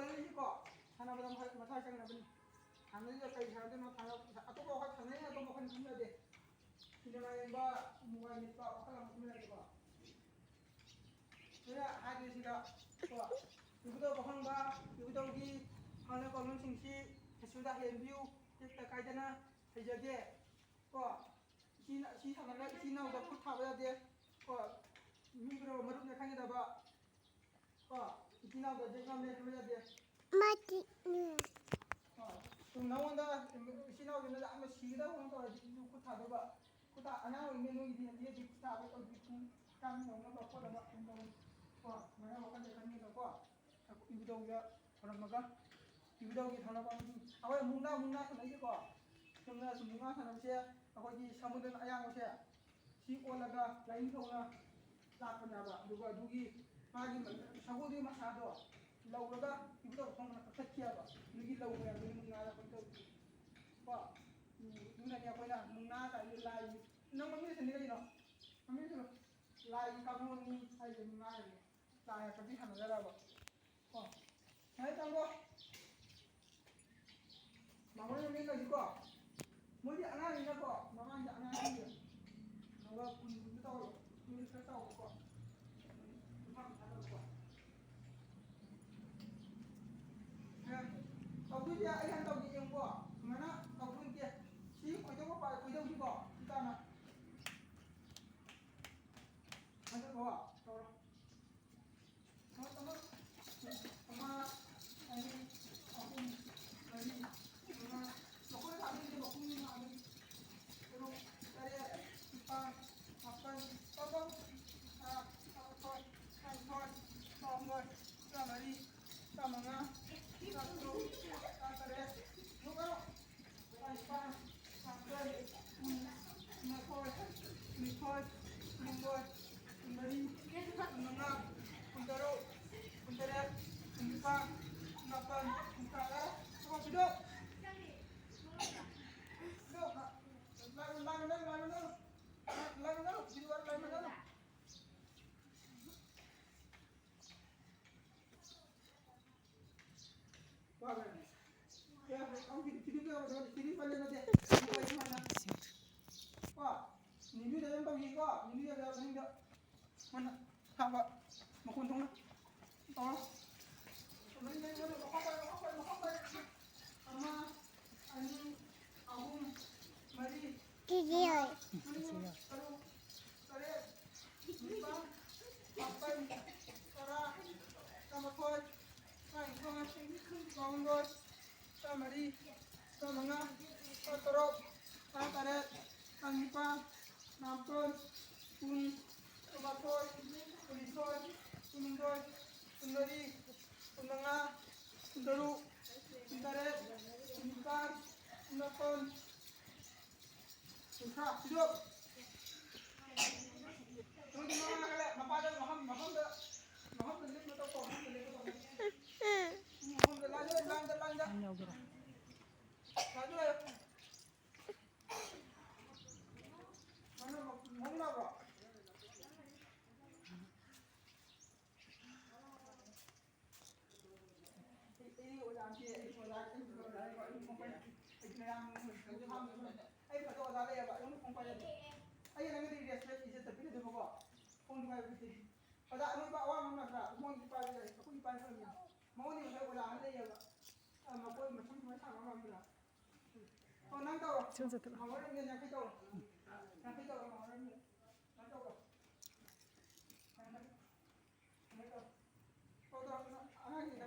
ꯂꯩꯁꯤꯀꯣ ꯁꯥꯟꯅꯕꯗ ꯃꯊꯥ ꯆꯪꯅꯕꯅꯤ ꯁꯥꯟꯅꯔꯤꯕ ꯀꯩ ꯁꯥꯟꯅꯗꯣꯏꯅꯣ ꯑꯇꯣꯞꯄ ꯋꯥꯈꯜ ꯁꯥꯟꯅꯔꯤ ꯑꯇꯣꯞꯄ ꯋꯥꯈꯜ ꯈꯟꯖꯗꯦ ꯁꯤꯅꯦꯃꯥ ꯌꯦꯡꯕ ꯃꯣꯕꯥꯏꯜ ꯃꯦꯠꯄ ꯋꯥꯈꯜ ꯑꯃ ꯈꯟꯖꯗꯦꯀꯣ ꯅꯣꯏꯅ ꯍꯥꯏꯗꯣꯏꯁꯤꯗ ꯀꯣ ꯏꯕꯨꯙꯧ ꯄꯥꯈꯪꯕ ꯏꯕꯨꯙꯧꯒꯤ ꯍꯪꯅ ꯄꯥꯎꯔꯧꯁꯤꯡꯁꯤ ꯀꯩꯁꯨꯗ ꯍꯦꯟꯕꯤꯌꯨ ꯇꯦꯛꯇ ꯀꯥꯏꯗꯅ ꯂꯩꯖꯒꯦ ꯀꯣ ꯁꯤ ꯁꯥꯟꯅꯔꯒ ꯏꯆꯤꯜ ꯏꯅꯥꯎꯗ ꯈꯨꯠ ꯊꯥꯕ ꯌꯥꯗꯦ ꯀꯣ ꯃꯤ ꯈꯨꯗꯤꯡꯃꯛ ꯃꯔꯨꯞꯅꯦ ꯈꯪꯒꯗꯕ ꯀꯣ ꯏꯆꯤꯜ ꯏꯅꯥꯎꯗ ꯌꯦꯛꯉꯝꯃꯦ ꯍꯥꯏꯕ ꯌꯥꯗꯦ ꯅꯉꯣꯟꯗ ꯏꯆꯤꯜ ꯏꯅꯥꯎꯁꯤꯡꯗ ꯌꯥꯝꯅ ꯁꯤꯒꯗꯕ ꯑꯃ ꯇꯧꯔꯗꯤ ꯈꯨꯠ ꯊꯥꯗꯧꯕ ꯑꯉꯥꯡ ꯑꯣꯏꯔꯤꯉꯩ ꯅꯣꯏꯒꯤꯗꯤ ꯍꯧꯖꯤꯛ ꯈꯨꯠ ꯊꯥꯕ ꯇꯧꯗ꯭ꯔꯤ ꯍꯛꯆꯥꯡ ꯅꯧꯅꯕ ꯈꯣꯠꯅꯕ ꯑꯗꯨꯝ ꯇꯧꯋꯤ ꯀꯣ ꯃꯔꯝ ꯋꯥꯈꯜꯗ ꯈꯟꯒꯗꯀꯣ ꯏꯕꯨꯙꯧꯗ ꯊꯧꯔꯝꯃꯒ ꯏꯕꯨꯙꯧꯒꯤ ꯊꯧꯔꯝ ꯑꯩꯈꯣꯏ ꯃꯨꯛꯅꯥ ꯁꯥꯟꯅꯩꯁꯦꯀꯣ ꯆꯨꯝꯅ ꯁꯨꯝ ꯃꯨꯛꯅꯥ ꯁꯥꯟꯅꯕꯁꯦ ꯑꯩꯈꯣꯏꯒꯤ ꯁꯃꯨꯗ꯭ꯔ ꯑꯌꯥꯡꯕꯁꯦ ꯁꯤ ꯑꯣꯜꯂꯒ ꯂꯥꯏꯅꯤꯡꯊꯧꯅ ꯂꯥꯛꯄꯅꯦꯕ ꯑꯗꯨꯒ ꯑꯗꯨꯒꯤ ꯃꯥꯒꯤ ꯁꯒꯣꯜꯒꯤ ꯃꯁꯥꯗꯣ ꯂꯧꯔꯒ ꯏꯕꯨꯙꯧ ꯈꯣꯡꯅ ꯀꯛꯊꯠꯈꯤꯑꯕ ꯑꯗꯨꯒꯤ ꯂꯧ ꯃꯌꯥꯝꯗꯨꯒꯤ ꯃꯨꯛꯅꯥꯗ ꯑꯩꯈꯣꯏ ꯇꯧꯔꯤ ꯀꯣ ꯑꯗꯨꯅꯅꯦ ꯑꯩꯈꯣꯏꯅ ꯃꯨꯛꯅꯥ ꯀꯥꯏꯁꯦ ꯂꯥꯏ ꯅꯪ ꯃꯃꯤꯡ ꯁꯤꯟꯅꯤ ꯀꯩꯅꯣ ꯃꯃꯤꯡ ꯁꯤꯟꯅꯣ ꯂꯥꯏꯒꯤ ꯀꯥꯡꯂꯣꯟꯅꯤ ꯍꯥꯏꯁꯦ ꯃꯨꯛꯅꯥꯅꯤ ꯂꯥꯏ ꯍꯥꯛꯇꯛꯀꯤ ꯁꯥꯟꯅꯖꯔꯕ ꯀꯣ ꯍꯥꯏ ꯇꯥꯡꯒꯣ ꯃꯥꯃꯣꯏ ꯃꯃꯤꯡ ꯂꯩꯁꯤꯀꯣ ꯃꯣꯏꯗꯤ ꯑꯉꯥꯡꯅꯤꯅꯀꯣ ꯃꯃꯥꯡꯗ ꯑꯉꯥꯡꯁꯤꯡꯁꯦ ꯑꯗꯨꯒ ꯀꯨꯟꯗ ꯇꯧꯔꯕ ꯃꯣꯏꯗꯤ ꯈꯔ ꯆꯥꯎꯕꯀꯣ ꯇꯧꯗꯣꯏꯁꯦ ꯑꯩ ꯍꯥꯟꯅ ꯇꯧꯒꯦ ꯌꯦꯡꯉꯨꯀꯣ ꯁꯨꯃꯥꯏꯅ ꯇꯧꯗꯣꯏꯁꯦ ꯁꯤ ꯈꯣꯏꯗꯧꯕ ꯄꯥꯏ ꯈꯣꯏꯗꯧꯁꯤꯀꯣ ꯁꯤ ꯇꯥꯅ ꯍꯟꯗꯛꯀꯣ ꯇꯧꯔꯣ ꯑꯃ ꯑꯅꯤ ꯑꯍꯨꯝ ꯃꯔꯤ ꯃꯉꯥ ꯃꯈꯣꯏꯅ ꯊꯥꯗꯣꯏꯁꯦ ꯃꯈꯨꯝꯅꯤ ꯊꯥꯗꯣꯏ ꯇꯔꯨꯛ ꯇꯔꯦꯠ ꯅꯤꯄꯥꯜ ꯃꯥꯄꯜ ꯇꯔꯥꯃꯥꯊꯣꯏ ꯇꯔꯥꯅꯤꯊꯣꯏ ꯇꯔꯥꯍꯨꯝꯗꯣꯏ ꯇꯔꯥꯃꯔꯤ ꯇꯔꯥꯃꯉꯥ ꯇꯔꯥꯇꯔꯨꯛ ꯇꯔꯥꯇꯔꯦꯠ ꯇꯔꯥꯅꯤꯄꯥꯜ ꯇꯔꯥꯃꯥꯄꯜ ꯀꯨꯟꯃꯥꯊꯣꯏ ꯀꯨꯟꯅꯤꯊꯣꯏ ꯀꯨꯟꯍꯨꯝꯗꯣꯏ ꯀꯨꯟꯃꯔꯤ ꯀꯨꯟꯃꯉꯥ ꯀꯨꯟꯇꯔꯨꯛ ꯀꯨꯟꯇꯔꯦꯠ ꯀꯨꯟꯅꯤꯄꯥꯜ ꯀꯨꯟꯃꯥꯄꯜ ꯀꯨꯟꯇꯔꯥ ꯐꯤꯗꯧ ꯃꯈꯣꯟ ꯊꯣꯛꯅ ꯇꯧꯔꯣ ꯑꯃ ꯑꯅꯤ ꯑꯍꯨꯝ ꯃꯔꯤ ꯃꯉꯥ ꯇꯔꯨꯛ ꯇꯔꯦꯠ ꯅꯤꯄꯥꯜ ꯃꯥꯄꯜ ꯇꯔꯥ ꯇꯔꯥꯃꯥꯊꯣꯏ ꯇꯔꯥꯅꯤꯊꯣꯏ ꯇꯔꯥꯍꯨꯝꯗꯣꯏ ꯇꯔꯥꯃꯔꯤ ꯇꯔꯥꯃꯉꯥ ꯇꯔꯥꯇꯔꯨꯛ ꯇꯔꯥꯇꯔꯦꯠ ꯇꯔꯥꯅꯤꯄꯥꯜ ꯃꯥꯄꯜ ꯀꯨꯟ ꯀꯨꯟꯃꯥꯊꯣꯏ ꯀꯨꯟꯅꯤꯊꯣꯏ ꯀꯨꯟꯍꯨꯝꯗꯣꯏ ꯀꯨꯟꯃꯔꯤ ꯀꯨꯟꯃꯉꯥ ꯀꯨꯟꯇꯔꯨꯛ ꯀꯨꯟꯇꯔꯦꯠ ꯀꯨꯟꯅꯤꯄꯥꯜ ꯀꯨꯟꯃꯥꯄꯜ ꯀꯨꯟꯊ꯭ꯔꯥ ꯐꯤꯗꯧ ꯃꯄꯥꯗ ꯃꯐꯝꯗ ꯂꯦꯞꯄ ꯇꯧꯀꯣ ꯃꯐꯝꯗ ꯂꯥꯏꯟꯗ ꯂꯥꯏꯟꯗ ꯃꯧꯅꯕ꯭ꯔꯣ ꯑꯩ ꯑꯣꯖꯥꯁꯦ ꯑꯩ ꯐꯠꯇ ꯑꯣꯖꯥ ꯂꯩꯌꯦꯕ ꯑꯩꯉꯣꯟꯗ ꯐꯣꯟ ꯄꯥꯏꯔꯗꯤ ꯑꯩ ꯅꯪꯒꯤꯗꯤ ꯔꯦꯁꯄꯦꯛ ꯏꯖꯠꯇ ꯄꯤꯒꯗꯕꯀꯣ ꯐꯣꯟ ꯄꯥꯏꯕꯗꯤ ꯑꯣꯖꯥ ꯑꯅꯣꯏꯕ ꯑꯋꯥꯡꯕ ꯅꯠꯇ꯭ꯔꯥ ꯃꯉꯣꯟꯗꯤ ꯄꯥꯏꯕ ꯌꯥꯏ ꯑꯩꯈꯣꯏꯗꯤ ꯄꯥꯏꯈ꯭ꯔꯕꯅꯤ ꯃꯉꯣꯟꯗꯤ ꯉꯁꯥꯏ ꯑꯣꯖꯥ ꯑꯃ ꯂꯩꯌꯦꯕ ꯃꯈꯣꯏ ꯃꯁꯝ ꯁꯨꯃꯥꯏꯅ ꯁꯥꯡꯕ ꯉꯝꯗ꯭ꯔꯥ ꯑꯣ ꯅꯪ ꯇꯧꯔꯣ ꯃꯉꯣꯟꯗ ꯌꯥꯡꯈꯩ ꯇꯧꯔꯣ ꯌꯥꯡꯈꯩ ꯇꯧꯔꯣ ꯃꯉꯣꯟꯗ ꯅꯪ ꯇꯧꯔꯣ ꯌꯥꯡꯈꯩ ꯇꯧꯔꯣ ꯑꯉꯥꯡꯁꯤꯡ